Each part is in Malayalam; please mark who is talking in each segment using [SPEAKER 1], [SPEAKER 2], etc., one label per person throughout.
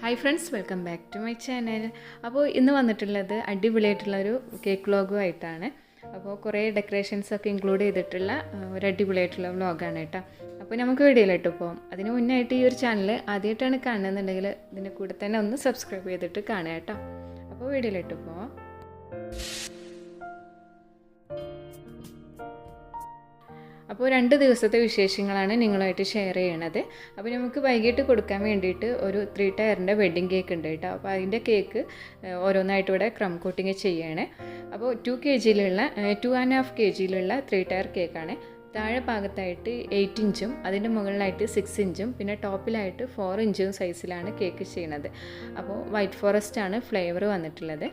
[SPEAKER 1] Hi friends, welcome back to my channel. അപ്പോൾ ഇന്ന് വന്നിട്ടുള്ളത് അടിപൊളിയായിട്ടുള്ളൊരു കേക്ക് വ്ളോഗുമായിട്ടാണ്. അപ്പോൾ കുറേ ഡെക്കറേഷൻസൊക്കെ ഇൻക്ലൂഡ് ചെയ്തിട്ടുള്ള ഒരു അടിപൊളിയായിട്ടുള്ള വ്ളോഗാണ് കേട്ടോ. അപ്പോൾ നമുക്ക് വീഡിയോയിലിട്ട് പോകാം. അതിന് മുന്നായിട്ട് ഈ ഒരു ചാനൽ ആദ്യമായിട്ടാണ് കാണുന്നുണ്ടെങ്കിൽ ഇതിൻ്റെ കൂടെ തന്നെ ഒന്ന് സബ്സ്ക്രൈബ് ചെയ്തിട്ട് കാണുക കേട്ടോ. അപ്പോൾ വീഡിയോയിലിട്ട് പോവാം. അപ്പോൾ 2 ദിവസത്തെ വിശേഷങ്ങളാണ് നിങ്ങളുമായിട്ട് ഷെയർ ചെയ്യണത്. അപ്പോൾ നമുക്ക് വൈകിട്ട് കൊടുക്കാൻ വേണ്ടിയിട്ട് ഒരു 3 ടയറിൻ്റെ വെഡ്ഡിങ് കേക്ക് ഉണ്ട് കേട്ടോ. അപ്പോൾ അതിൻ്റെ കേക്ക് ഓരോന്നായിട്ട് ഇവിടെ ക്രം കോട്ടിങ് ചെയ്യണേ. അപ്പോൾ 2 kgയിലുള്ള 2.5 kgയിലുള്ള 3 ടയർ കേക്കാണ്. താഴെ ഭാഗത്തായിട്ട് 8 ഇഞ്ചും അതിൻ്റെ മുകളിലായിട്ട് 6 ഇഞ്ചും പിന്നെ ടോപ്പിലായിട്ട് 4 ഇഞ്ചും സൈസിലാണ് കേക്ക് ചെയ്യണത്. അപ്പോൾ വൈറ്റ് ഫോറസ്റ്റ് ആണ് ഫ്ലേവർ വന്നിട്ടുള്ളത്.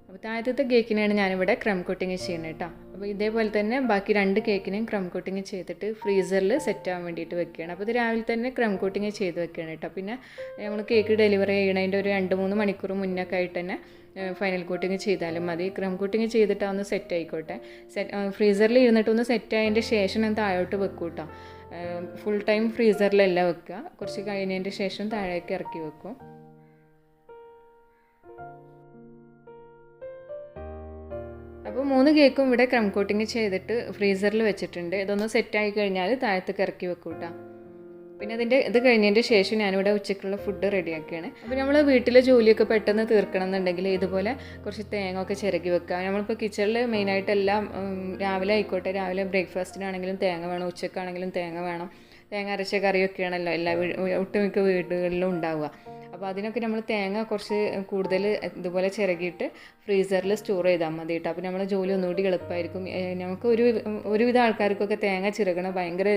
[SPEAKER 1] അപ്പോൾ താഴത്തെ കേക്കിനാണ് ഞാനിവിടെ ക്രം കോട്ടിങ് ചെയ്യുന്നത് കേട്ടോ. അപ്പോൾ ഇതേപോലെ തന്നെ ബാക്കി 2 കേക്കിനെയും ക്രം കോട്ടിങ് ചെയ്തിട്ട് ഫ്രീസറിൽ സെറ്റ് ആവാൻ വേണ്ടിയിട്ട് വെക്കുകയാണ്. അപ്പോൾ ഇത് രാവിലെ തന്നെ ക്രം കോട്ടിങ് ചെയ്ത് വെക്കുകയാണ് കേട്ടോ. പിന്നെ നമ്മൾ കേക്ക് ഡെലിവറി ചെയ്യണതിൻ്റെ ഒരു 2-3 മണിക്കൂർ മുന്നൊക്കെ ആയിട്ട് തന്നെ ഫൈനൽ കോട്ടിങ് ചെയ്താലും മതി. ക്രം കോട്ടിങ് ചെയ്തിട്ട് ഒന്ന് സെറ്റ് ആയിക്കോട്ടെ. ഫ്രീസറിൽ ഇരുന്നിട്ടൊന്ന് സെറ്റ് ആയതിൻ്റെ ശേഷം ഞാൻ താഴോട്ട് വെക്കും കേട്ടോ. ഫുൾ ടൈം ഫ്രീസറിലല്ല വെക്കുക, കുറച്ച് കഴിഞ്ഞതിൻ്റെ ശേഷം താഴേക്ക് ഇറക്കി വെക്കും. അപ്പോൾ 3 കേക്കും ഇവിടെ ക്രം കോട്ടിങ് ചെയ്തിട്ട് ഫ്രീസറിൽ വെച്ചിട്ടുണ്ട്. ഇതൊന്ന് സെറ്റായി കഴിഞ്ഞാൽ താഴത്തേക്ക് ഇറക്കി വെക്കും കേട്ടോ. പിന്നെ ഇത് കഴിഞ്ഞതിൻ്റെ ശേഷം ഞാനിവിടെ ഉച്ചയ്ക്കുള്ള ഫുഡ് റെഡിയാക്കുകയാണ്. അപ്പോൾ നമ്മൾ വീട്ടിലെ ജോലിയൊക്കെ പെട്ടെന്ന് തീർക്കണം എന്നുണ്ടെങ്കിൽ ഇതുപോലെ കുറച്ച് തേങ്ങ ഒക്കെ ചിരകി വെക്കുക. നമ്മളിപ്പോൾ കിച്ചണിൽ മെയിനായിട്ടെല്ലാം രാവിലെ ആയിക്കോട്ടെ, രാവിലെ ബ്രേക്ക്ഫാസ്റ്റിനാണെങ്കിലും തേങ്ങ വേണം, ഉച്ചക്കാണെങ്കിലും തേങ്ങ വേണം. തേങ്ങ അരച്ച കറിയൊക്കെയാണല്ലോ ഒട്ടുമിക്ക വീടുകളിലും ഉണ്ടാവുക. അപ്പോൾ അതിനൊക്കെ നമ്മൾ തേങ്ങ കുറച്ച് കൂടുതൽ ഇതുപോലെ ചിരകിയിട്ട് ഫ്രീസറിൽ സ്റ്റോർ ചെയ്താൽ മതി കേട്ടോ. അപ്പോൾ നമ്മൾ ജോലി ഒന്നുകൂടി എളുപ്പമായിരിക്കും. നമുക്ക് ഒരുവിധ ആൾക്കാർക്കൊക്കെ തേങ്ങ ചിരകണം ഭയങ്കര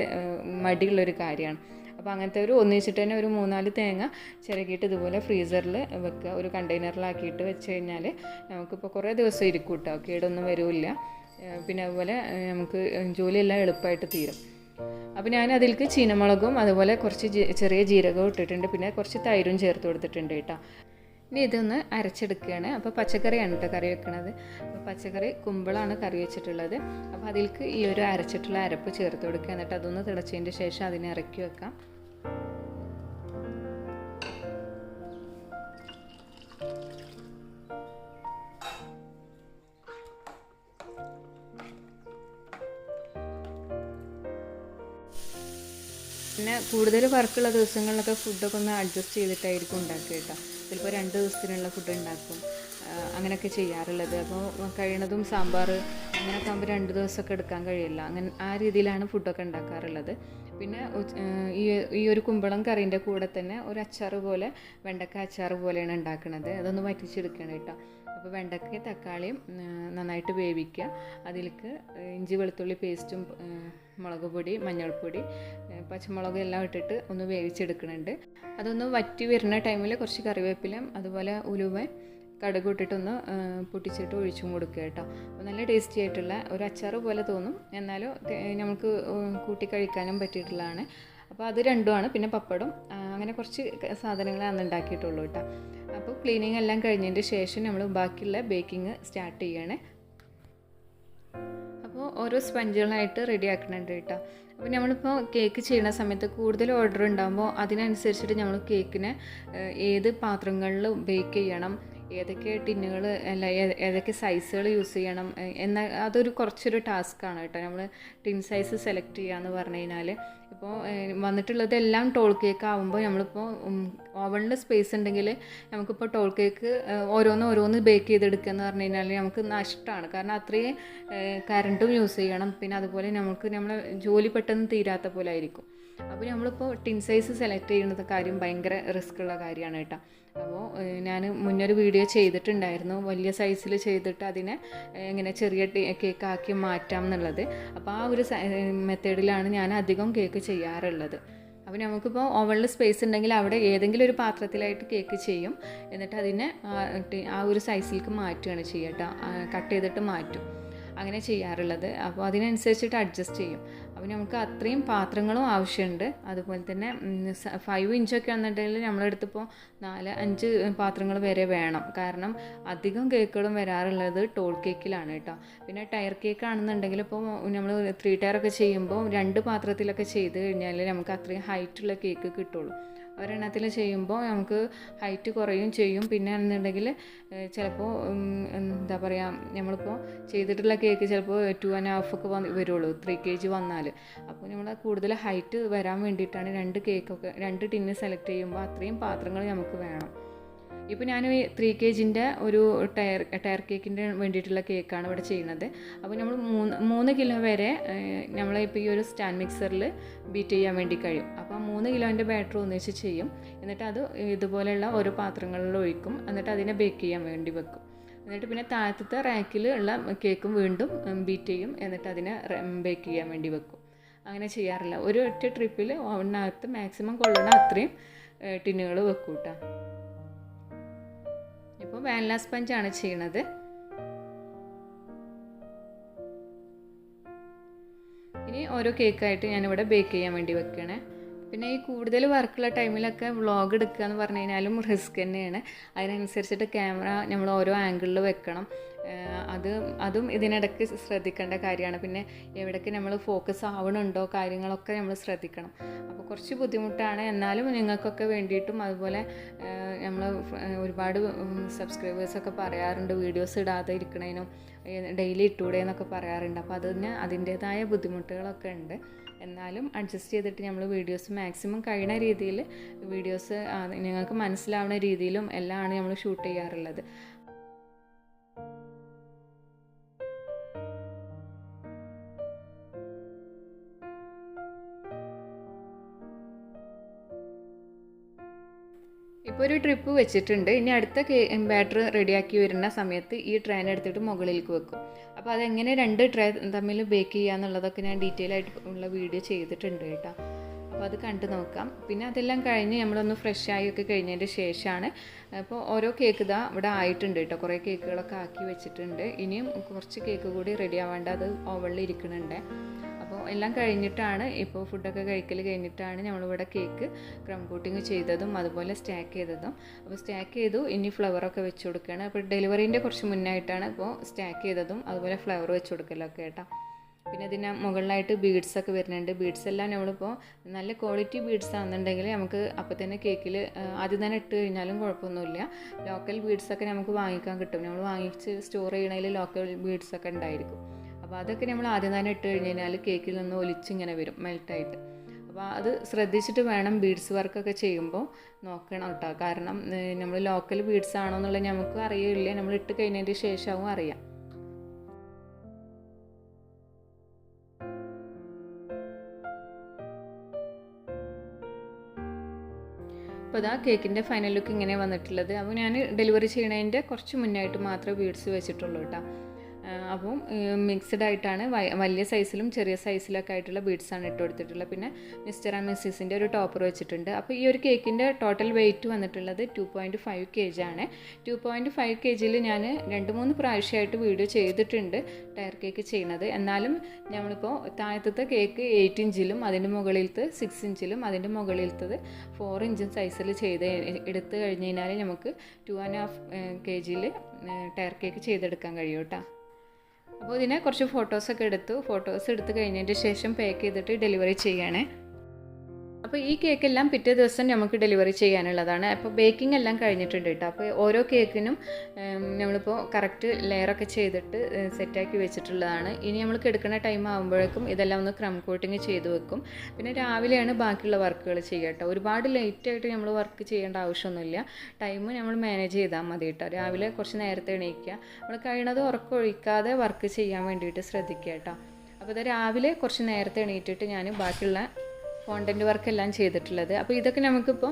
[SPEAKER 1] മടിയുള്ളൊരു കാര്യമാണ്. അപ്പോൾ അങ്ങനത്തെ ഒന്നിച്ചിട്ട് തന്നെ ഒരു 3-4 തേങ്ങ ചിരകിയിട്ട് ഇതുപോലെ ഫ്രീസറിൽ വെക്കുക. ഒരു കണ്ടെയ്നറിലാക്കിയിട്ട് വെച്ച് കഴിഞ്ഞാൽ നമുക്കിപ്പോൾ കുറേ ദിവസം ഇരിക്കും കേട്ടോ, കേടൊന്നും വരില്ല. പിന്നെ അതുപോലെ നമുക്ക് ജോലിയെല്ലാം എളുപ്പമായിട്ട് തീരും. അപ്പോൾ ഞാൻ അതിലേക്ക് ചീനമുളകും അതുപോലെ കുറച്ച് ചെറിയ ജീരകവും ഇട്ടിട്ടുണ്ട്. പിന്നെ കുറച്ച് തൈരും ചേർത്ത് കൊടുത്തിട്ടുണ്ട് കേട്ടോ. ഇനി ഇതൊന്ന് അരച്ചെടുക്കുകയാണ്. അപ്പോൾ പച്ചക്കറിയാണ് കേട്ടോ കറി വെക്കണത്. അപ്പോൾ പച്ചക്കറി കുമ്പളാണ് കറി വെച്ചിട്ടുള്ളത്. അപ്പോൾ അതിലേക്ക് ഈ ഒരു അരച്ചിട്ടുള്ള അരപ്പ് ചേർത്ത് കൊടുക്കുക. എന്നിട്ട് അതൊന്ന് തിളച്ചതിൻ്റെ ശേഷം അതിനെ ഇറക്കി വെക്കാം. പിന്നെ കൂടുതൽ വർക്കുള്ള ദിവസങ്ങളിലൊക്കെ ഫുഡൊക്കെ ഒന്ന് അഡ്ജസ്റ്റ് ചെയ്തിട്ടായിരിക്കും ഉണ്ടാക്കുക കേട്ടോ. ചിലപ്പോൾ 2 ദിവസത്തിനുള്ള ഫുഡ് ഉണ്ടാക്കും, അങ്ങനെയൊക്കെ ചെയ്യാറുള്ളത്. അപ്പോൾ കഴിയണതും സാമ്പാർ അങ്ങനെയൊക്കെ ആകുമ്പോൾ 2 ദിവസമൊക്കെ എടുക്കാൻ കഴിയില്ല. ആ രീതിയിലാണ് ഫുഡൊക്കെ ഉണ്ടാക്കാറുള്ളത്. പിന്നെ ഈ ഒരു കുമ്പളം കറീൻ്റെ കൂടെ തന്നെ ഒരു അച്ചാർ പോലെ, വെണ്ടക്ക അച്ചാർ പോലെയാണ് ഉണ്ടാക്കുന്നത്. അതൊന്ന് വറ്റിച്ചെടുക്കണം കേട്ടോ. അപ്പോൾ വെണ്ടക്കയും തക്കാളിയും നന്നായിട്ട് വേവിക്കുക. അതിലേക്ക് ഇഞ്ചി വെളുത്തുള്ളി പേസ്റ്റും മുളക് പൊടി, മഞ്ഞൾപ്പൊടി, പച്ചമുളക് എല്ലാം ഇട്ടിട്ട് ഒന്ന് വേവിച്ചെടുക്കുന്നുണ്ട്. അതൊന്ന് വറ്റി വരുന്ന ടൈമിൽ കുറച്ച് കറിവേപ്പിലയും അതുപോലെ ഉലുവ കടുക് ഇട്ടിട്ടൊന്ന് പൊട്ടിച്ചിട്ട് ഒഴിച്ചും കൊടുക്കുക കേട്ടോ. അപ്പോൾ നല്ല ടേസ്റ്റി ആയിട്ടുള്ള ഒരു അച്ചാർ പോലെ തോന്നും, എന്നാലും നമുക്ക് കൂട്ടി കഴിക്കാനും പറ്റിയിട്ടുള്ളതാണ്. അപ്പോൾ അത് രണ്ടുമാണ്. പിന്നെ പപ്പടം, അങ്ങനെ കുറച്ച് സാധനങ്ങളാണ് ഉണ്ടാക്കിയിട്ടുള്ളൂ കേട്ടോ. അപ്പോൾ ക്ലീനിങ് എല്ലാം കഴിഞ്ഞതിൻ്റെ ശേഷം നമ്മൾ ബാക്കിയുള്ള ബേക്കിംഗ് സ്റ്റാർട്ട് ചെയ്യണേ. അപ്പോൾ ഓരോ സ്പഞ്ചുകളായിട്ട് റെഡി ആക്കുന്നുണ്ട് കേട്ടോ. അപ്പോൾ നമ്മളിപ്പോൾ കേക്ക് ചെയ്യുന്ന സമയത്ത് കൂടുതൽ ഓർഡർ ഉണ്ടാകുമ്പോൾ അതിനനുസരിച്ചിട്ട് നമ്മൾ കേക്കിനെ ഏത് പാത്രങ്ങളിൽ ബേക്ക് ചെയ്യണം, ഏതൊക്കെ ടിന്നുകൾ അല്ല ഏതൊക്കെ സൈസുകൾ യൂസ് ചെയ്യണം എന്നാൽ അതൊരു കുറച്ചൊരു ടാസ്ക്കാണ് കേട്ടോ. നമ്മൾ ടിൻ സൈസ് സെലക്ട് ചെയ്യാന്ന് പറഞ്ഞു കഴിഞ്ഞാൽ ഇപ്പോൾ വന്നിട്ടുള്ളതെല്ലാം ടോൾ കേക്ക് ആകുമ്പോൾ നമ്മളിപ്പോൾ ഓവണിൽ സ്പേസ് ഉണ്ടെങ്കിൽ നമുക്കിപ്പോൾ ടോൾ കേക്ക് ഓരോന്ന് ബേക്ക് ചെയ്തെടുക്കുക എന്ന് പറഞ്ഞു കഴിഞ്ഞാൽ നമുക്ക് നഷ്ടമാണ്. കാരണം അത്രയും കറണ്ടും യൂസ് ചെയ്യണം. പിന്നെ അതുപോലെ നമ്മളെ ജോലി പെട്ടെന്ന് തീരാത്ത പോലെ ആയിരിക്കും. അപ്പോൾ നമ്മളിപ്പോൾ ടിൻ സൈസ് സെലക്ട് ചെയ്യുന്നത് കാര്യം ഭയങ്കര റിസ്ക് ഉള്ള കാര്യമാണ് കേട്ടോ. അപ്പോൾ ഞാൻ മുന്നൊരു വീഡിയോ ചെയ്തിട്ടുണ്ടായിരുന്നു, വലിയ സൈസിൽ ചെയ്തിട്ട് അതിനെ ഇങ്ങനെ ചെറിയ കേക്കാക്കി മാറ്റാം എന്നുള്ളത്. അപ്പോൾ ആ ഒരു മെത്തേഡിലാണ് ഞാൻ അധികം കേക്ക് ചെയ്യാറുള്ളത്. അപ്പോൾ നമുക്കിപ്പോൾ ഓവണിൽ സ്പേസ് ഉണ്ടെങ്കിൽ അവിടെ ഏതെങ്കിലും ഒരു പാത്രത്തിലായിട്ട് കേക്ക് ചെയ്യും. എന്നിട്ട് അതിനെ ആ ഒരു സൈസിലേക്ക് മാറ്റുകയാണ് ചെയ്യുക കേട്ടോ. കട്ട് ചെയ്തിട്ട് മാറ്റും, അങ്ങനെ ചെയ്യാറുള്ളത്. അപ്പോൾ അതിനനുസരിച്ചിട്ട് അഡ്ജസ്റ്റ് ചെയ്യും. അപ്പോൾ നമുക്ക് അത്രയും പാത്രങ്ങളും ആവശ്യമുണ്ട്. അതുപോലെ തന്നെ 5 ഇഞ്ചൊക്കെ ആണെന്നുണ്ടെങ്കിൽ നമ്മളെടുത്തിപ്പോൾ 4-5 പാത്രങ്ങൾ വരെ വേണം. കാരണം അധികം കേക്കുകളും വരാറുള്ളത് ടോൾ കേക്കിലാണ് കേട്ടോ. പിന്നെ ടയർ കേക്ക് ആണെന്നുണ്ടെങ്കിൽ ഇപ്പോൾ നമ്മൾ 3 ടയറൊക്കെ ചെയ്യുമ്പോൾ 2 പാത്രത്തിലൊക്കെ ചെയ്ത് കഴിഞ്ഞാൽ നമുക്ക് അത്രയും ഹൈറ്റുള്ള കേക്ക് കിട്ടുള്ളൂ. ഒരെണ്ണത്തിൽ ചെയ്യുമ്പോൾ നമുക്ക് ഹൈറ്റ് കുറയും ചെയ്യും. പിന്നെ എന്നുണ്ടെങ്കിൽ ചിലപ്പോൾ എന്താ പറയുക, നമ്മളിപ്പോൾ ചെയ്തിട്ടുള്ള കേക്ക് ചിലപ്പോൾ 2.5 ഒക്കെ വരുള്ളൂ 3 kg വന്നാൽ. അപ്പോൾ നമ്മൾ കൂടുതൽ ഹൈറ്റ് വരാൻ വേണ്ടിയിട്ടാണ് 2 ടിന്ന് സെലക്ട് ചെയ്യുമ്പോൾ അത്രയും പാത്രങ്ങൾ നമുക്ക് വേണം. ഇപ്പോൾ ഞാൻ 3 kg ഒരു ടയർ കേക്കിൻ്റെ വേണ്ടിയിട്ടുള്ള കേക്കാണ് ഇവിടെ ചെയ്യുന്നത്. അപ്പോൾ നമ്മൾ 3 കിലോ വരെ നമ്മളിപ്പോൾ ഈ ഒരു സ്റ്റാൻഡ് മിക്സറിൽ ബീറ്റ് ചെയ്യാൻ വേണ്ടി കഴിയും. അപ്പോൾ 3 കിലോൻ്റെ ബാറ്റർ ഒന്നിച്ച് ചെയ്യും. എന്നിട്ട് അത് ഇതുപോലെയുള്ള ഓരോ പാത്രങ്ങളിൽ ഒഴിക്കും. എന്നിട്ട് അതിനെ ബേക്ക് ചെയ്യാൻ വേണ്ടി വെക്കും. എന്നിട്ട് പിന്നെ താഴത്തെ റാക്കിൽ ഉള്ള കേക്കും വീണ്ടും ബീറ്റ് ചെയ്യും. എന്നിട്ട് അതിനെ ബേക്ക് ചെയ്യാൻ വേണ്ടി വെക്കും. അങ്ങനെ ചെയ്യാറില്ല. ഒരു ഒറ്റ ട്രിപ്പിൽ ഓവനകത്ത് മാക്സിമം കൊള്ളണ അത്രയും ടിന്നുകൾ വെക്കും കേട്ടോ. ഇപ്പോൾ വാനില സ്പഞ്ചാണ് ചെയ്യണത്. ഇനി ഓരോ കേക്കായിട്ട് ഞാനിവിടെ ബേക്ക് ചെയ്യാൻ വേണ്ടി വെക്കണേ. പിന്നെ ഈ കൂടുതൽ വർക്കുള്ള ടൈമിലൊക്കെ വ്ളോഗ് എടുക്കുക എന്ന് പറഞ്ഞു കഴിഞ്ഞാലും റിസ്ക് തന്നെയാണ്. അതിനനുസരിച്ചിട്ട് ക്യാമറ നമ്മൾ ഓരോ ആംഗിളിൽ വെക്കണം. അതും ഇതിനിടയ്ക്ക് ശ്രദ്ധിക്കേണ്ട കാര്യമാണ്. പിന്നെ എവിടേക്ക് നമ്മൾ ഫോക്കസ് ആവണുണ്ടോ കാര്യങ്ങളൊക്കെ നമ്മൾ ശ്രദ്ധിക്കണം. അപ്പോൾ കുറച്ച് ബുദ്ധിമുട്ടാണ്. എന്നാലും നിങ്ങൾക്കൊക്കെ വേണ്ടിയിട്ടും അതുപോലെ നമ്മൾ ഒരുപാട് സബ്സ്ക്രൈബേഴ്സൊക്കെ പറയാറുണ്ട് വീഡിയോസ് ഇടാതെ ഇരിക്കണേനും ഡെയിലി ഇട്ടൂടെ എന്നൊക്കെ പറയാറുണ്ട്. അപ്പോൾ അതിൻ്റേതായ ബുദ്ധിമുട്ടുകളൊക്കെ ഉണ്ട്. എന്നാലും അഡ്ജസ്റ്റ് ചെയ്തിട്ട് നമ്മൾ വീഡിയോസ് മാക്സിമം കഴിയുന്ന രീതിയിൽ വീഡിയോസ് നിങ്ങൾക്ക് മനസ്സിലാവുന്ന രീതിയിലും എല്ലാമാണ് നമ്മൾ ഷൂട്ട് ചെയ്യാറുള്ളത്. ഇപ്പോൾ ഒരു ട്രിപ്പ് വെച്ചിട്ടുണ്ട്. ഇനി അടുത്ത ബാറ്റർ റെഡിയാക്കി വരുന്ന സമയത്ത് ഈ ട്രേൻ എടുത്തിട്ട് മുകളിലേക്ക് വെക്കും. അപ്പോൾ അതെങ്ങനെ 2 ട്രേ തമ്മിൽ ബേക്ക് ചെയ്യുക എന്നുള്ളതൊക്കെ ഞാൻ ഡീറ്റെയിൽ ആയിട്ട് ഉള്ള വീഡിയോ ചെയ്തിട്ടുണ്ട് കേട്ടോ. അപ്പോൾ അത് കണ്ടു നോക്കാം. പിന്നെ അതെല്ലാം കഴിഞ്ഞ് നമ്മളൊന്ന് ഫ്രഷ് ആയി ഒക്കെ കഴിഞ്ഞതിൻ്റെ ശേഷമാണ് അപ്പോൾ ഓരോ കേക്ക് ഇതാ ഇവിടെ ആയിട്ടുണ്ട് കേട്ടോ. കുറേ കേക്കുകളൊക്കെ ആക്കി വെച്ചിട്ടുണ്ട്. ഇനിയും കുറച്ച് കേക്ക് കൂടി റെഡി ആവേണ്ട, അത് ഓവനിൽ ഇരിക്കുന്നുണ്ട്. അപ്പോൾ എല്ലാം കഴിഞ്ഞിട്ടാണ്, ഇപ്പോൾ ഫുഡൊക്കെ കഴിക്കൽ കഴിഞ്ഞിട്ടാണ് നമ്മളിവിടെ കേക്ക് ക്രം കോട്ടിങ് ചെയ്തതും അതുപോലെ സ്റ്റാക്ക് ചെയ്തതും. അപ്പോൾ സ്റ്റാക്ക് ചെയ്തു. ഇനി ഫ്ലവറൊക്കെ വെച്ച് കൊടുക്കുകയാണ്. അപ്പോൾ ഡെലിവറീൻ്റെ കുറച്ച് മുന്നായിട്ടാണ് ഇപ്പോൾ സ്റ്റാക്ക് ചെയ്തതും അതുപോലെ ഫ്ലവർ വെച്ച് കൊടുക്കലൊക്കെ കേട്ടോ. പിന്നെ ഇതിന് മുകളിലായിട്ട് ബീഡ്സൊക്കെ വരുന്നുണ്ട്. ബീഡ്സ് എല്ലാം നമ്മളിപ്പോൾ നല്ല ക്വാളിറ്റി ബീഡ്സ് ആണെന്നുണ്ടെങ്കിൽ നമുക്ക് അപ്പോൾ തന്നെ കേക്കിൽ ആദ്യം തന്നെ ഇട്ട് കഴിഞ്ഞാലും കുഴപ്പമൊന്നുമില്ല. ലോക്കൽ ബീഡ്സൊക്കെ നമുക്ക് വാങ്ങിക്കാൻ കിട്ടും. നമ്മൾ വാങ്ങിച്ച് സ്റ്റോർ ചെയ്യണതിൽ ലോക്കൽ ബീഡ്സൊക്കെ ഉണ്ടായിരിക്കും. അപ്പോൾ അതൊക്കെ നമ്മൾ ആദ്യം തന്നെ ഇട്ട് കഴിഞ്ഞ് കഴിഞ്ഞാൽ കേക്കിൽ നിന്ന് ഒലിച്ചിങ്ങനെ വരും മെൽട്ടായിട്ട്. അപ്പോൾ അത് ശ്രദ്ധിച്ചിട്ട് വേണം ബീഡ്സ് വർക്കൊക്കെ ചെയ്യുമ്പോൾ നോക്കണം കേട്ടോ. കാരണം നമ്മൾ ലോക്കൽ ബീഡ്സ് ആണോ എന്നുള്ളത് നമുക്ക് അറിയില്ല. നമ്മൾ ഇട്ട് കഴിഞ്ഞതിന് ശേഷമാവും അറിയാം. അപ്പോൾ അതാ കേക്കിൻ്റെ ഫൈനൽ ലുക്ക് ഇങ്ങനെ വന്നിട്ടുള്ളത്. അപ്പോൾ ഞാൻ ഡെലിവറി ചെയ്യണതിൻ്റെ കുറച്ച് മുന്നായിട്ട് മാത്രമേ ബീഡ്സ് വെച്ചിട്ടുള്ളൂ കേട്ടോ. അപ്പം മിക്സ്ഡ് ആയിട്ടാണ് വലിയ സൈസിലും ചെറിയ സൈസിലൊക്കെ ആയിട്ടുള്ള ബീഡ്സാണ് ഇട്ട് കൊടുത്തിട്ടുള്ളത്. പിന്നെ മിസ്റ്റർ ആൻഡ് മിസ്സിസിൻ്റെ ഒരു ടോപ്പർ വെച്ചിട്ടുണ്ട്. അപ്പോൾ ഈ ഒരു കേക്കിൻ്റെ ടോട്ടൽ വെയിറ്റ് വന്നിട്ടുള്ളത് 2.5 kg ആണ്. 2.5 kgയിൽ ഞാൻ 2-3 പ്രാവശ്യമായിട്ട് വീഡിയോ ചെയ്തിട്ടുണ്ട് ടയർ കേക്ക് ചെയ്യുന്നത്. എന്നാലും നമ്മളിപ്പോൾ താഴത്തെ കേക്ക് 8 ഇഞ്ചിലും അതിൻ്റെ മുകളിലത്തെ 6 ഇഞ്ചിലും അതിൻ്റെ മുകളിലത്തത് 4 ഇഞ്ചും സൈസിൽ എടുത്ത് കഴിഞ്ഞ് കഴിഞ്ഞാൽ നമുക്ക് 2.5 kgയിൽ ടയർ കേക്ക് ചെയ്തെടുക്കാൻ കഴിയും കേട്ടോ. അപ്പോൾ ഇതിനെ കുറച്ച് ഫോട്ടോസൊക്കെ ഫോട്ടോസ് എടുത്ത് കഴിഞ്ഞതിൻ്റെ ശേഷം പാക്ക് ചെയ്തിട്ട് ഡെലിവറി ചെയ്യണേ. അപ്പോൾ ഈ കേക്കെല്ലാം പിറ്റേ ദിവസം നമുക്ക് ഡെലിവറി ചെയ്യാനുള്ളതാണ്. അപ്പോൾ ബേക്കിംഗ് എല്ലാം കഴിഞ്ഞിട്ടുണ്ട് കേട്ടോ. അപ്പോൾ ഓരോ കേക്കിനും നമ്മളിപ്പോൾ കറക്റ്റ് ലെയറൊക്കെ ചെയ്തിട്ട് സെറ്റാക്കി വെച്ചിട്ടുള്ളതാണ്. ഇനി നമ്മൾ എടുക്കുന്ന ടൈം ആകുമ്പോഴേക്കും ഇതെല്ലാം ഒന്ന് ക്രം കോട്ടിങ് ചെയ്ത് വെക്കും. പിന്നെ രാവിലെയാണ് ബാക്കിയുള്ള വർക്കുകൾ ചെയ്യുക കേട്ടോ. ഒരുപാട് ലേറ്റായിട്ട് നമ്മൾ വർക്ക് ചെയ്യേണ്ട ആവശ്യമൊന്നുമില്ല. ടൈം നമ്മൾ മാനേജ് ചെയ്താൽ മതി കേട്ടോ. രാവിലെ കുറച്ച് നേരത്തെ എണീക്കുക. നമ്മൾ കഴിയുന്നത് ഉറക്കമൊഴിക്കാതെ വർക്ക് ചെയ്യാൻ വേണ്ടിയിട്ട് ശ്രദ്ധിക്കുക കേട്ടോ. അപ്പോൾ ഇത് രാവിലെ കുറച്ച് നേരത്തെ എണീറ്റിട്ട് ഞാൻ ബാക്കിയുള്ള ഫോണ്ടൻ്റ് വർക്കെല്ലാം ചെയ്തിട്ടുള്ളത്. അപ്പോൾ ഇതൊക്കെ നമുക്കിപ്പോൾ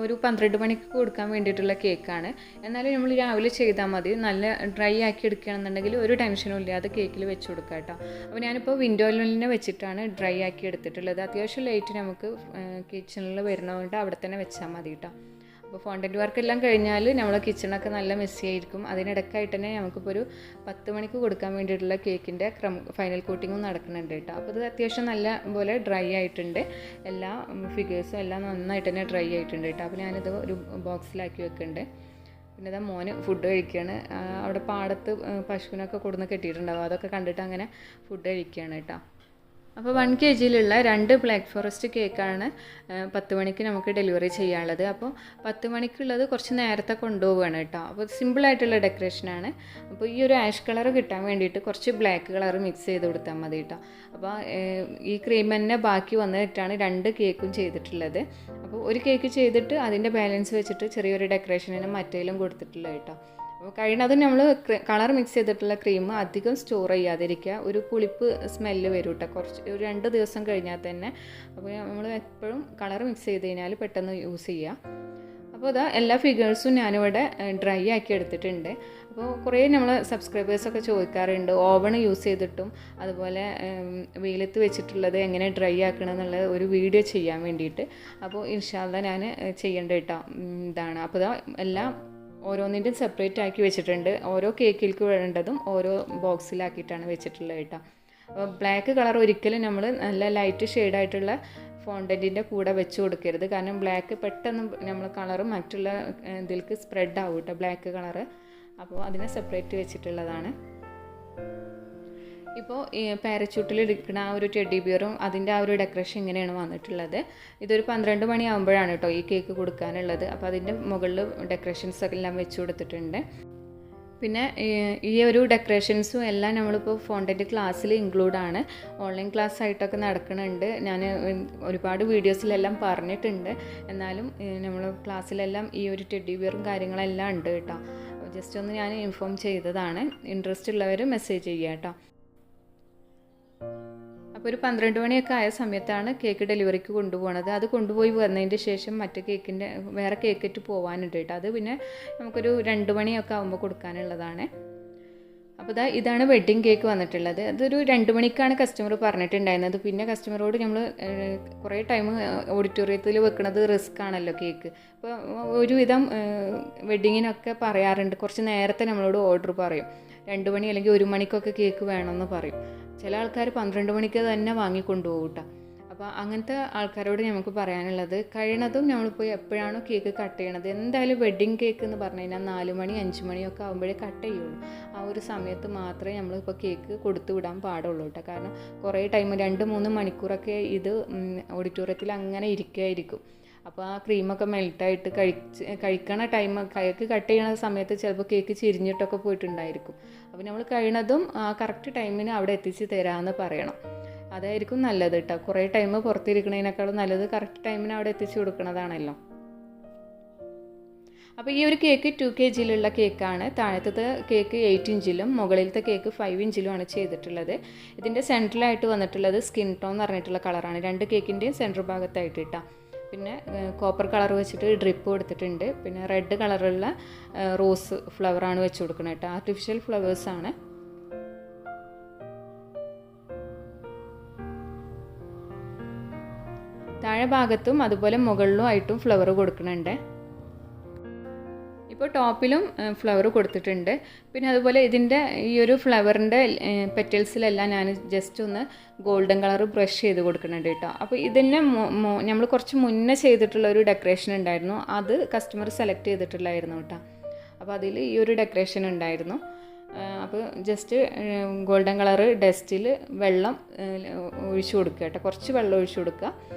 [SPEAKER 1] ഒരു 12 മണിക്ക് കൊടുക്കാൻ വേണ്ടിയിട്ടുള്ള കേക്കാണ്. എന്നാലും നമ്മൾ രാവിലെ ചെയ്താൽ മതി. നല്ല ഡ്രൈ ആക്കി എടുക്കുകയാണെന്നുണ്ടെങ്കിൽ ഒരു ടെൻഷനും ഇല്ലാതെ കേക്കിൽ വെച്ച് കൊടുക്കാം കേട്ടോ. അപ്പോൾ ഞാനിപ്പോൾ വിൻഡോയിൽ തന്നെ വെച്ചിട്ടാണ് ഡ്രൈ ആക്കി എടുത്തിട്ടുള്ളത്. അത്യാവശ്യം ലൈറ്റ് നമുക്ക് കിച്ചണിൽ വരുന്നതുകൊണ്ട് അവിടെ തന്നെ വെച്ചാൽ മതി കേട്ടോ. അപ്പോൾ ഫോണ്ടൻ്റ് വർക്കെല്ലാം കഴിഞ്ഞാൽ നമ്മളെ കിച്ചണൊക്കെ നല്ല മെസ്സി ആയിരിക്കും. അതിനിടയ്ക്കായിട്ട് തന്നെ നമുക്കിപ്പോൾ ഒരു 10 മണിക്ക് കൊടുക്കാൻ വേണ്ടിയിട്ടുള്ള കേക്കിൻ്റെ ഫൈനൽ കോട്ടിങ്ങും നടക്കുന്നുണ്ട് കേട്ടോ. അപ്പോൾ ഇത് അത്യാവശ്യം നല്ല പോലെ ഡ്രൈ ആയിട്ടുണ്ട്. എല്ലാ ഫിഗേഴ്സും എല്ലാം നന്നായിട്ട് തന്നെ ഡ്രൈ ആയിട്ടുണ്ട് കേട്ടോ. അപ്പോൾ ഞാനിത് ഒരു ബോക്സിലാക്കി വെക്കുന്നുണ്ട്. പിന്നെ ഇതാ മോന് ഫുഡ് കഴിക്കുകയാണ്. അവിടെ പാടത്ത് പശുവിനൊക്കെ കൊടുന്ന് കെട്ടിയിട്ടുണ്ടാവും. അതൊക്കെ കണ്ടിട്ട് അങ്ങനെ ഫുഡ് കഴിക്കുകയാണ് കേട്ടോ. അപ്പോൾ 1 kgയിലുള്ള 2 ബ്ലാക്ക് ഫോറസ്റ്റ് കേക്കാണ് 10 മണിക്ക് നമുക്ക് ഡെലിവറി ചെയ്യാനുള്ളത്. അപ്പോൾ 10 മണിക്കുള്ളത് കുറച്ച് നേരത്തെ കൊണ്ടുപോവുകയാണ് കേട്ടോ. അപ്പോൾ സിമ്പിളായിട്ടുള്ള ഡെക്കറേഷനാണ്. അപ്പോൾ ഈ ഒരു ആഷ് കളർ കിട്ടാൻ വേണ്ടിയിട്ട് കുറച്ച് ബ്ലാക്ക് കളർ മിക്സ് ചെയ്ത് കൊടുത്താൽ മതി കേട്ടോ. അപ്പോൾ ഈ ക്രീം തന്നെ ബാക്കി വന്നിട്ടാണ് 2 കേക്കും ചെയ്തിട്ടുള്ളത്. അപ്പോൾ ഒരു കേക്ക് ചെയ്തിട്ട് അതിൻ്റെ ബാലൻസ് വെച്ചിട്ട് ചെറിയൊരു ഡെക്കറേഷനിന് മറ്റേലും കൊടുത്തിട്ടുള്ളത് കേട്ടോ. അപ്പോൾ കഴിയുന്നതും നമ്മൾ കളർ മിക്സ് ചെയ്തിട്ടുള്ള ക്രീം അധികം സ്റ്റോർ ചെയ്യാതിരിക്കുക. ഒരു പുളിപ്പ് സ്മെല്ല് വരും കേട്ടോ ഒരു 2 ദിവസം കഴിഞ്ഞാൽ തന്നെ. അപ്പോൾ നമ്മൾ എപ്പോഴും കളർ മിക്സ് ചെയ്ത് കഴിഞ്ഞാൽ പെട്ടെന്ന് യൂസ് ചെയ്യുക. അപ്പോൾ അതാ എല്ലാ ഫിഗേഴ്സും ഞാനിവിടെ ഡ്രൈ ആക്കി എടുത്തിട്ടുണ്ട്. അപ്പോൾ കുറേ നമ്മൾ സബ്സ്ക്രൈബേഴ്സൊക്കെ ചോദിക്കാറുണ്ട് ഓവൺ യൂസ് ചെയ്തിട്ടും അതുപോലെ വെയിലത്ത് വെച്ചിട്ടുള്ളത് എങ്ങനെ ഡ്രൈ ആക്കണം എന്നുള്ള ഒരു വീഡിയോ ചെയ്യാൻ വേണ്ടിയിട്ട്. അപ്പോൾ ഇൻഷാ അല്ലാഹ് ഞാൻ ചെയ്യേണ്ട കേട്ടോ ഇതാണ്. അപ്പോൾ ഇതാ എല്ലാം ഓരോന്നിൻ്റെയും സെപ്പറേറ്റ് ആക്കി വെച്ചിട്ടുണ്ട്. ഓരോ കേക്കിലേക്ക് വേണ്ടതും ഓരോ ബോക്സിലാക്കിയിട്ടാണ് വെച്ചിട്ടുള്ളത് കേട്ടോ. അപ്പോൾ ബ്ലാക്ക് കളർ ഒരിക്കലും നമ്മൾ നല്ല ലൈറ്റ് ഷെയ്ഡായിട്ടുള്ള ഫോണ്ടൻറ്റിൻ്റെ കൂടെ വെച്ച് കൊടുക്കരുത്. കാരണം ബ്ലാക്ക് പെട്ടെന്ന് നമ്മൾ കളറ് മറ്റുള്ള ഇതിലേക്ക് സ്പ്രെഡ് ആവും കേട്ടോ ബ്ലാക്ക് കളറ്. അപ്പോൾ അതിനെ സെപ്പറേറ്റ് വെച്ചിട്ടുള്ളതാണ്. ഇപ്പോൾ ഈ പാരച്യൂട്ടിൽ ഇരിക്കുന്ന ആ ഒരു ടെഡി ബിയറും അതിൻ്റെ ആ ഒരു ഡെക്കറേഷൻ ഇങ്ങനെയാണ് വന്നിട്ടുള്ളത്. ഇതൊരു 12 മണിയാകുമ്പോഴാണ് കേട്ടോ ഈ കേക്ക് കൊടുക്കാനുള്ളത്. അപ്പോൾ അതിൻ്റെ മുകളിൽ ഡെക്കറേഷൻസ് എല്ലാം വെച്ച് കൊടുത്തിട്ടുണ്ട്. പിന്നെ ഈ ഒരു ഡെക്കറേഷൻസും എല്ലാം നമ്മളിപ്പോൾ ഫോണ്ടൻറ്റ് ക്ലാസ്സിൽ ഇൻക്ലൂഡാണ്. ഓൺലൈൻ ക്ലാസ് ആയിട്ടൊക്കെ നടക്കുന്നുണ്ട്. ഞാൻ ഒരുപാട് വീഡിയോസിലെല്ലാം പറഞ്ഞിട്ടുണ്ട്. എന്നാലും നമ്മൾ ക്ലാസ്സിലെല്ലാം ഈ ഒരു ടെഡി ബിയറും കാര്യങ്ങളെല്ലാം ഉണ്ട് കേട്ടോ. ജസ്റ്റ് ഒന്ന് ഞാൻ ഇൻഫോം ചെയ്തതാണ്. ഇൻട്രസ്റ്റ് ഉള്ളവർ മെസ്സേജ് ചെയ്യുക കേട്ടോ. അപ്പോൾ ഒരു 12 മണിയൊക്കെ ആയ സമയത്താണ് കേക്ക് ഡെലിവറിക്ക് കൊണ്ടുപോകുന്നത്. അത് കൊണ്ടുപോയി വന്നതിൻ്റെ ശേഷം മറ്റു കേക്കിൻ്റെ വേറെ കേക്കിട്ട് പോകാനുണ്ട് കേട്ടോ. അത് പിന്നെ നമുക്കൊരു 2 മണിയൊക്കെ ആകുമ്പോൾ കൊടുക്കാനുള്ളതാണ്. അപ്പോൾ ഇതാണ് വെഡ്ഡിങ് കേക്ക് വന്നിട്ടുള്ളത്. അതൊരു 2 മണിക്കാണ് കസ്റ്റമർ പറഞ്ഞിട്ടുണ്ടായിരുന്നത്. പിന്നെ കസ്റ്റമറോട് നമ്മൾ കുറേ ടൈം ഓഡിറ്റോറിയത്തിൽ വെക്കുന്നത് റിസ്ക് ആണല്ലോ കേക്ക്. അപ്പോൾ ഒരുവിധം വെഡ്ഡിങ്ങിനൊക്കെ പറയാറുണ്ട് കുറച്ച് നേരത്തെ നമ്മളോട് ഓർഡർ പറയും. 2 മണി അല്ലെങ്കിൽ 1 മണിക്കൊക്കെ കേക്ക് വേണമെന്ന് പറയും. ചില ആൾക്കാർ 12 മണിക്ക് തന്നെ വാങ്ങിക്കൊണ്ടുപോകും കേട്ടോ. അപ്പോൾ അങ്ങനത്തെ ആൾക്കാരോട് നമുക്ക് പറയാനുള്ളത് കഴിയണതും നമ്മളിപ്പോൾ എപ്പോഴാണോ കേക്ക് കട്ട് ചെയ്യണത്, എന്തായാലും വെഡ്ഡിങ് കേക്ക് എന്ന് പറഞ്ഞു കഴിഞ്ഞാൽ 4 മണി 5 മണിയൊക്കെ ആകുമ്പോഴേ കട്ട് ചെയ്യുള്ളൂ. ആ ഒരു സമയത്ത് മാത്രമേ നമ്മളിപ്പോൾ കേക്ക് കൊടുത്തു വിടാൻ പാടുള്ളൂ കേട്ടോ. കാരണം കുറേ ടൈം 2-3 മണിക്കൂറൊക്കെ ഇത് ഓഡിറ്റോറിയത്തിൽ അങ്ങനെ ഇരിക്കുകയായിരിക്കും. അപ്പോൾ ആ ക്രീമൊക്കെ മെൽട്ടായിട്ട് കഴിക്കണ ടൈം കേക്ക് കട്ട് ചെയ്യണ സമയത്ത് ചിലപ്പോൾ കേക്ക് ചിരിഞ്ഞിട്ടൊക്കെ പോയിട്ടുണ്ടായിരിക്കും. അപ്പോൾ നമ്മൾ കഴിയണതും ആ കറക്റ്റ് ടൈമിന് അവിടെ എത്തിച്ച് തരാമെന്ന് പറയണം. അതായിരിക്കും നല്ലത് കേട്ടോ. കുറേ ടൈം പുറത്തിരിക്കണതിനേക്കാളും നല്ലത് കറക്റ്റ് ടൈമിന് അവിടെ എത്തിച്ച് കൊടുക്കുന്നതാണല്ലോ. അപ്പോൾ ഈ ഒരു കേക്ക് 2 kgയിലുള്ള കേക്കാണ്. താഴത്തെ കേക്ക് 8 ഇഞ്ചിലും മുകളിലത്തെ കേക്ക് 5 ഇഞ്ചിലുമാണ് ചെയ്തിട്ടുള്ളത്. ഇതിൻ്റെ സെൻട്രലായിട്ട് വന്നിട്ടുള്ളത് സ്കിൻ ടോൺ എന്ന് പറഞ്ഞിട്ടുള്ള കളറാണ് 2 കേക്കിൻ്റെയും സെൻറ്റർ ഭാഗത്തായിട്ട് ഇട്ടാൽ. പിന്നെ കോപ്പർ കളർ വെച്ചിട്ട് ഡ്രിപ്പ് കൊടുത്തിട്ടുണ്ട്. പിന്നെ റെഡ് കളറുള്ള റോസ് ഫ്ലവറാണ് വെച്ച് കൊടുക്കുന്നത് കേട്ടോ. ആർട്ടിഫിഷ്യൽ ഫ്ലവേഴ്സാണ്. താഴെ ഭാഗത്തും അതുപോലെ മുകളിലും ആയിട്ടും ഫ്ലവർ കൊടുക്കുന്നുണ്ട്. ഇപ്പോൾ ടോപ്പിലും ഫ്ലവർ കൊടുത്തിട്ടുണ്ട്. പിന്നെ അതുപോലെ ഇതിൻ്റെ ഈ ഒരു ഫ്ലവറിൻ്റെ പെറ്റൽസിലെല്ലാം ഞാൻ ജസ്റ്റ് ഒന്ന് ഗോൾഡൻ കളർ ബ്രഷ് ചെയ്ത് കൊടുക്കുന്നുണ്ട് കേട്ടോ. അപ്പോൾ ഇതിനെ നമ്മൾ കുറച്ച് മുന്നേ ചെയ്തിട്ടുള്ള ഒരു ഡെക്കറേഷൻ ഉണ്ടായിരുന്നു. അത് കസ്റ്റമർ സെലക്ട് ചെയ്തിട്ടുള്ളായിരുന്നു കേട്ടോ. അപ്പോൾ അതിൽ ഈ ഒരു ഡെക്കറേഷൻ ഉണ്ടായിരുന്നു. അപ്പോൾ ജസ്റ്റ് ഗോൾഡൻ കളർ ഡസ്റ്റിൽ വെള്ളം ഒഴിച്ചു കൊടുക്കുക കേട്ടോ. കുറച്ച് വെള്ളം ഒഴിച്ചു കൊടുക്കുക.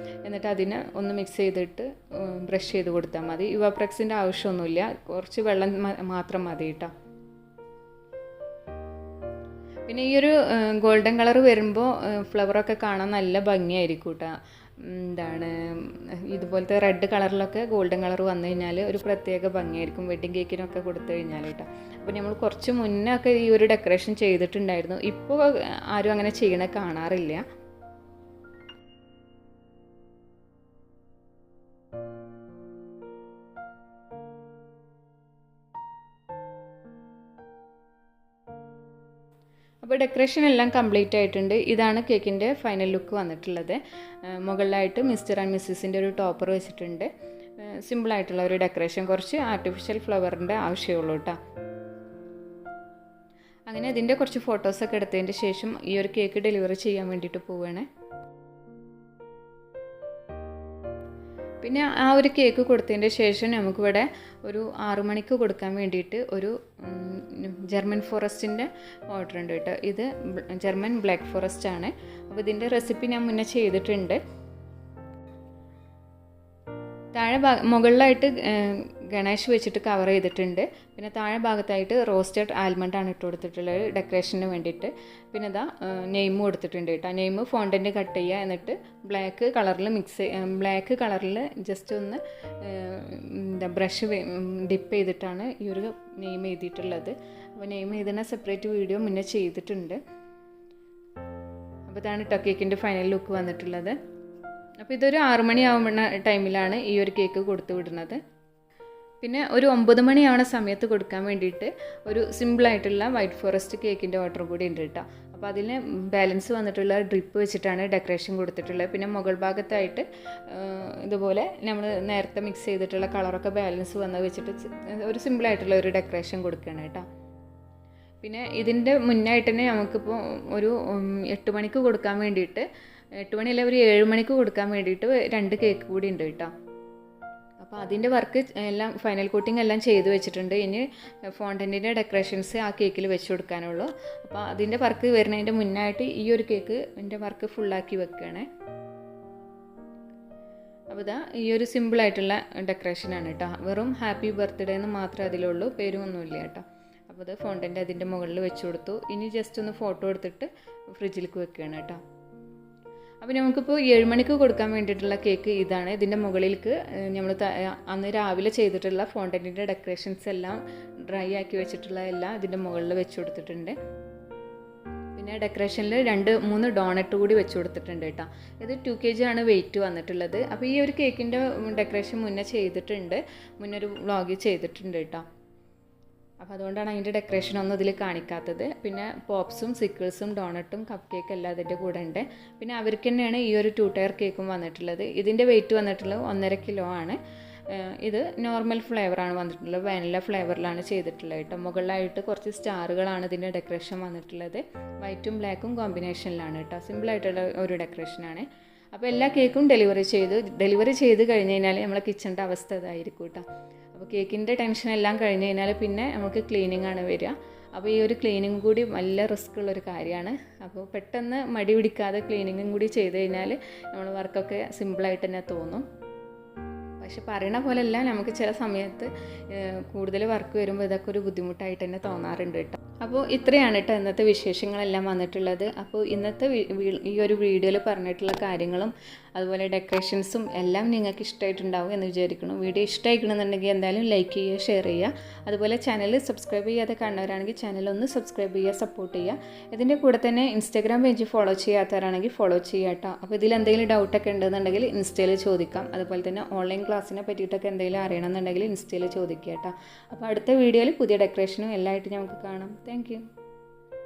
[SPEAKER 1] എന്നിട്ട് അതിനെ ഒന്ന് മിക്സ് ചെയ്തിട്ട് ബ്രഷ് ചെയ്ത് കൊടുത്താൽ മതി. ഇവാപ്രെക്സിൻ്റെ ആവശ്യമൊന്നുമില്ല. കുറച്ച് വെള്ളം മാത്രം മതി കേട്ടോ. പിന്നെ ഈ ഒരു ഗോൾഡൻ കളർ വരുമ്പോൾ ഫ്ലവറൊക്കെ കാണാൻ നല്ല ഭംഗിയായിരിക്കും കേട്ടോ. ഇതുപോലത്തെ റെഡ് കളറിലൊക്കെ ഗോൾഡൻ കളർ വന്നു കഴിഞ്ഞാൽ ഒരു പ്രത്യേക ഭംഗിയായിരിക്കും വെഡ്ഡിങ് കേക്കിനൊക്കെ കൊടുത്തു കഴിഞ്ഞാൽ കേട്ടോ. അപ്പോൾ നമ്മൾ കുറച്ച് മുന്നേ ഒക്കെ ഈ ഒരു ഡെക്കറേഷൻ ചെയ്തിട്ടുണ്ടായിരുന്നു. ഇപ്പോൾ ആരും അങ്ങനെ ചെയ്യണ കാണാറില്ല. അപ്പോൾ ഡെക്കറേഷൻ എല്ലാം കംപ്ലീറ്റ് ആയിട്ടുണ്ട്. ഇതാണ് കേക്കിൻ്റെ ഫൈനൽ ലുക്ക് വന്നിട്ടുള്ളത്. മുകളിലായിട്ട് മിസ്റ്റർ ആൻഡ് മിസ്സിസിൻ്റെ ഒരു ടോപ്പർ വെച്ചിട്ടുണ്ട്. സിമ്പിളായിട്ടുള്ള ഒരു ഡെക്കറേഷൻ. കുറച്ച് ആർട്ടിഫിഷ്യൽ ഫ്ലവറിൻ്റെ ആവശ്യമുള്ളൂ കേട്ടോ. അങ്ങനെ ഇതിൻ്റെ കുറച്ച് ഫോട്ടോസൊക്കെ എടുത്തതിൻ്റെ ശേഷം ഈ ഒരു കേക്ക് ഡെലിവറി ചെയ്യാൻ വേണ്ടിയിട്ട് പോവുകയാണ്. പിന്നെ ആ ഒരു കേക്ക് കൊടുത്തതിൻ്റെ ശേഷം നമുക്കിവിടെ ഒരു 6 മണിക്ക് കൊടുക്കാൻ വേണ്ടിയിട്ട് ഒരു ജർമ്മൻ ഫോറസ്റ്റിൻ്റെ ഓർഡർ ഉണ്ട് കേട്ടോ. ഇത് ജർമ്മൻ ബ്ലാക്ക് ഫോറസ്റ്റ് ആണ്. അപ്പോൾ ഇതിൻ്റെ റെസിപ്പി ഞാൻ മുന്നേ ചെയ്തിട്ടുണ്ട്. താഴെ മുകളിലായിട്ട് ഗണേഷ് വെച്ചിട്ട് കവർ ചെയ്തിട്ടുണ്ട്. പിന്നെ താഴെ ഭാഗത്തായിട്ട് റോസ്റ്റഡ് ആൽമണ്ടാണ് ഇട്ട് കൊടുത്തിട്ടുള്ളത് ഡെക്കറേഷന് വേണ്ടിയിട്ട്. പിന്നെ ഇതാ നെയിം കൊടുത്തിട്ടുണ്ട് കേട്ടോ. നെയിം ഫോണ്ടൻറ്റ് കട്ട് ചെയ്യുക, എന്നിട്ട് ബ്ലാക്ക് കളറിൽ ജസ്റ്റ് ഒന്ന് ബ്രഷ് ഡിപ്പ് ചെയ്തിട്ടാണ് ഈ ഒരു നെയിം എഴുതിയിട്ടുള്ളത്. അപ്പോൾ നെയിം എഴുതുന്ന സെപ്പറേറ്റ് വീഡിയോ മുന്നേ ചെയ്തിട്ടുണ്ട്. അപ്പോൾ ഇതാണ് കേട്ടോ കേക്കിൻ്റെ ഫൈനൽ ലുക്ക് വന്നിട്ടുള്ളത്. അപ്പോൾ ഇതൊരു 6 മണിയാവുന്ന ടൈമിലാണ് ഈ ഒരു കേക്ക് കൊടുത്തു വിടുന്നത്. പിന്നെ ഒരു 9 മണിയാവുന്ന സമയത്ത് കൊടുക്കാൻ വേണ്ടിയിട്ട് ഒരു സിമ്പിളായിട്ടുള്ള വൈറ്റ് ഫോറസ്റ്റ് കേക്കിൻ്റെ ഓർഡർ കൂടി ഉണ്ട് കേട്ടോ. അപ്പോൾ അതിന് ബാലൻസ് വന്നിട്ടുള്ള ഡ്രിപ്പ് വെച്ചിട്ടാണ് ഡെക്കറേഷൻ കൊടുത്തിട്ടുള്ളത്. പിന്നെ മുകൾ ഭാഗത്തായിട്ട് ഇതുപോലെ നമ്മൾ നേരത്തെ മിക്സ് ചെയ്തിട്ടുള്ള കളറൊക്കെ ബാലൻസ് വന്നത് വെച്ചിട്ട് ഒരു സിമ്പിളായിട്ടുള്ള ഒരു ഡെക്കറേഷൻ കൊടുക്കുകയാണ് കേട്ടോ. പിന്നെ ഇതിൻ്റെ മുന്നായിട്ട് തന്നെ നമുക്കിപ്പോൾ ഒരു 8 മണിക്ക് കൊടുക്കാൻ വേണ്ടിയിട്ട്, 8 മണിയല്ല ഒരു 7 മണിക്ക് കൊടുക്കാൻ വേണ്ടിയിട്ട് 2 കേക്ക് കൂടി ഉണ്ട് കേട്ടോ. അപ്പോൾ അതിൻ്റെ വർക്ക് എല്ലാം ഫൈനൽ കോട്ടിംഗ് എല്ലാം ചെയ്ത് വെച്ചിട്ടുണ്ട്. ഇനി ഫോണ്ടൻറ്റിൻ്റെ ഡെക്കറേഷൻസ് ആ കേക്കിൽ വെച്ച് കൊടുക്കാനുള്ളൂ. അപ്പോൾ അതിൻ്റെ വർക്ക് വരുന്നതിൻ്റെ മുന്നായിട്ട് ഈ ഒരു കേക്ക് എൻ്റെ വർക്ക് ഫുള്ളാക്കി വെക്കുകയാണ്. അപ്പോൾ ഇതാ ഈ ഒരു സിമ്പിളായിട്ടുള്ള ഡെക്കറേഷനാണ് കേട്ടോ. വെറും ഹാപ്പി ബർത്ത്ഡേ എന്ന് മാത്രമേ അതിലുള്ളൂ, പേരൊന്നുമില്ല കേട്ടോ. അപ്പോൾ ഇത് ഫോണ്ടൻറ്റ് അതിൻ്റെ മുകളിൽ വെച്ച് കൊടുത്തു. ഇനി ജസ്റ്റ് ഒന്ന് ഫോട്ടോ എടുത്തിട്ട് ഫ്രിഡ്ജിലേക്ക് വെക്കുകയാണ് കേട്ടോ. അപ്പോൾ നമുക്കിപ്പോൾ 7 മണിക്ക് കൊടുക്കാൻ വേണ്ടിയിട്ടുള്ള കേക്ക് ഇതാണ്. ഇതിൻ്റെ മുകളിലേക്ക് നമ്മൾ അന്ന് രാവിലെ ചെയ്തിട്ടുള്ള ഫോണ്ടൻറ്റിൻ്റെ ഡെക്കറേഷൻസ് എല്ലാം ഡ്രൈ ആക്കി വെച്ചിട്ടുള്ള എല്ലാം ഇതിൻ്റെ മുകളിൽ വെച്ച് കൊടുത്തിട്ടുണ്ട്. പിന്നെ ഡെക്കറേഷനിൽ 2-3 ഡോണറ്റ് കൂടി വെച്ച് കൊടുത്തിട്ടുണ്ട് കേട്ടോ. ഇത് 2 kg ആണ് വെയിറ്റ് വന്നിട്ടുള്ളത്. അപ്പോൾ ഈ ഒരു കേക്കിൻ്റെ ഡെക്കറേഷൻ മുന്നേ ചെയ്തിട്ടുണ്ട്, മുന്നേ ഒരു വ്ളോഗ് ചെയ്തിട്ടുണ്ട് കേട്ടോ. അപ്പോൾ അതുകൊണ്ടാണ് അതിൻ്റെ ഡെക്കറേഷനൊന്നും ഇതിൽ കാണിക്കാത്തത്. പിന്നെ പോപ്സും സിക്കിൾസും ഡോണട്ടും കപ്പ് കേക്ക് എല്ലാം അതിൻ്റെ കൂടെ ഉണ്ട്. പിന്നെ അവർക്ക് തന്നെയാണ് ഈ ഒരു 2 ടയർ കേക്കും വന്നിട്ടുള്ളത്. ഇതിൻ്റെ വെയിറ്റ് വന്നിട്ടുള്ളത് 1.5 കിലോ ആണ്. ഇത് നോർമൽ ഫ്ലേവറാണ് വന്നിട്ടുള്ളത്, വാനില ഫ്ലേവറിലാണ് ചെയ്തിട്ടുള്ളത് കേട്ടോ. മുകളിലായിട്ട് കുറച്ച് സ്റ്റാറുകളാണ് ഇതിൻ്റെ ഡെക്കറേഷൻ വന്നിട്ടുള്ളത്. വൈറ്റും ബ്ലാക്കും കോമ്പിനേഷനിലാണ് കേട്ടോ. സിമ്പിളായിട്ടുള്ള ഒരു ഡെക്കറേഷനാണ്. അപ്പോൾ എല്ലാ കേക്കും ഡെലിവറി ചെയ്ത് കഴിഞ്ഞ് കഴിഞ്ഞാൽ നമ്മളെ കിച്ചണിൻ്റെ അവസ്ഥ ഇതായിരിക്കും കേട്ടോ. അപ്പോൾ കേക്കിൻ്റെ ടെൻഷൻ എല്ലാം കഴിഞ്ഞ് കഴിഞ്ഞാൽ പിന്നെ നമുക്ക് ക്ലീനിങ് ആണ് വരിക. അപ്പോൾ ഈ ഒരു ക്ലീനിങ് കൂടി നല്ല റിസ്ക് ഉള്ളൊരു കാര്യമാണ്. അപ്പോൾ പെട്ടെന്ന് മടി പിടിക്കാതെ ക്ലീനിങ്ങും കൂടി ചെയ്ത് കഴിഞ്ഞാൽ നമ്മൾ വർക്കൊക്കെ സിമ്പിളായിട്ട് തന്നെ തോന്നും. പക്ഷെ പറയണ പോലെയല്ല, നമുക്ക് ചില സമയത്ത് കൂടുതൽ വർക്ക് വരുമ്പോൾ ഇതൊക്കെ ഒരു ബുദ്ധിമുട്ടായിട്ട് തന്നെ തോന്നാറുണ്ട് കേട്ടോ. അപ്പോൾ ഇത്രയാണ് കേട്ടോ ഇന്നത്തെ വിശേഷങ്ങളെല്ലാം വന്നിട്ടുള്ളത്. അപ്പോൾ ഇന്നത്തെ ഈ ഒരു വീഡിയോയിൽ പറഞ്ഞിട്ടുള്ള കാര്യങ്ങളും അതുപോലെ ഡെക്കറേഷൻസും എല്ലാം നിങ്ങൾക്ക് ഇഷ്ടമായിട്ടുണ്ടാവും എന്ന് വിചാരിക്കുന്നു. വീഡിയോ ഇഷ്ടമായിക്കണമെന്നുണ്ടെങ്കിൽ എന്തായാലും ലൈക്ക് ചെയ്യുക, ഷെയർ ചെയ്യുക. അതുപോലെ ചാനൽ സബ്സ്ക്രൈബ് ചെയ്യാതെ കാണുന്നവരാണെങ്കിൽ ചാനൽ ഒന്ന് സബ്സ്ക്രൈബ് ചെയ്യുക, സപ്പോർട്ട് ചെയ്യുക. ഇതിൻ്റെ കൂടെ തന്നെ ഇൻസ്റ്റാഗ്രാം പേജ് ഫോളോ ചെയ്യാത്തവരാണെങ്കിൽ ഫോളോ ചെയ്യുക കേട്ടോ. അപ്പോൾ ഇതിൽ എന്തെങ്കിലും ഡൗട്ടൊക്കെ ഉണ്ടെന്നുണ്ടെങ്കിൽ ഇൻസ്റ്റയിൽ ചോദിക്കാം. അതുപോലെ തന്നെ ഓൺലൈൻ ക്ലാസ്സിനെ പറ്റിയിട്ടൊക്കെ എന്തെങ്കിലും അറിയണമെന്നുണ്ടെങ്കിൽ ഇൻസ്റ്റയിൽ ചോദിക്കുക കേട്ടോ. അപ്പോൾ അടുത്ത വീഡിയോയിൽ പുതിയ ഡെക്കറേഷനും എല്ലാമായിട്ട് നമുക്ക് കാണാം. Thank you.